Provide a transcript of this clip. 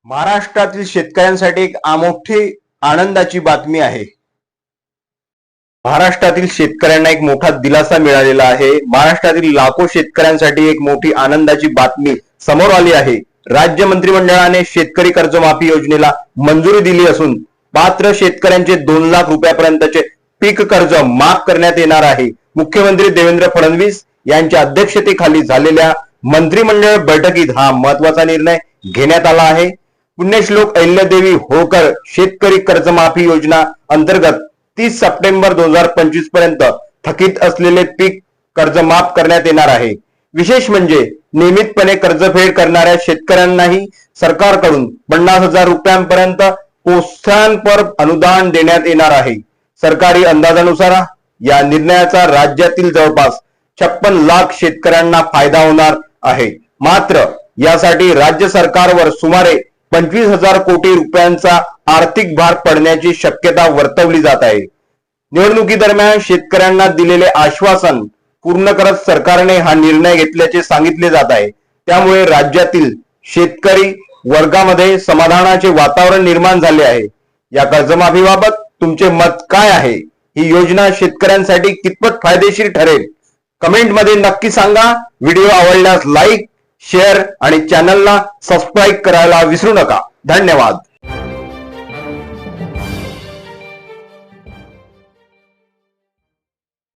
महाराष्ट्रातील शेतकऱ्यांसाठी एक मोठी आनंदाची बातमी आहे। महाराष्ट्रातील शेतकऱ्यांना एक मोठा दिलासा मिळालेला आहे। महाराष्ट्रातील लाखो शेतकऱ्यांसाठी एक मोठी आनंदाची बातमी समोर आली आहे। राज्य मंत्रिमंडळाने शेतकरी कर्जमाफी योजनेला मंजुरी दिली असून पात्र शेतकऱ्यांचे 2 लाख रुपयापर्यंतचे पीक कर्ज माफ करण्यात येणार आहे। मुख्यमंत्री देवेंद्र फडणवीस यांच्या अध्यक्षतेखाली झालेल्या मंत्रिमंडळ बैठकीत हा महत्त्वाचा निर्णय घेण्यात आला आहे। पुण्यश्लोक अहिल्यादेवी होळकर शेतकरी कर्जमाफी योजना अंतर्गत 30 सप्टेंबर 2025 पर्यंत थकीत असलेले पीक कर्ज माफ करण्यात येणार आहे। विशेष म्हणजे नियमितपणे कर्जफेड करणाऱ्या शेतकऱ्यांनाही सरकारकडून 50,000 रुपयांपर्यंत प्रोत्साहनपर अनुदान देण्यात येणार आहे। सरकारी अंदाजानुसार या निर्णयाचा राज्यातील जवळपास 56 लाख शेतकऱ्यांना फायदा होणार आहे। मात्र यासाठी राज्य सरकारवर सुमारे 25,000 कोटी रुपयांचा आर्थिक भार पडण्याची शक्यता वर्तवली जात आहे। निवडणुकीदरम्यान शेतकऱ्यांना दिलेले आश्वासन पूर्ण करत सरकारने हा निर्णय घेतल्याचे सांगितले जात आहे। त्यामुळे राज्यातील शेतकरी वर्गामध्ये समाधानाचे वातावरण निर्माण झाले आहे। या कर्जमाफीबाबत तुमचे मत काय आहे? ही योजना शेतकऱ्यांसाठी कितपत फायदेशीर ठरेल? कमेंट मध्ये नक्की सांगा। व्हिडिओ आवडल्यास लाईक, शेअर आणि चॅनलला सबस्क्राईब करायला विसरू नका। धन्यवाद।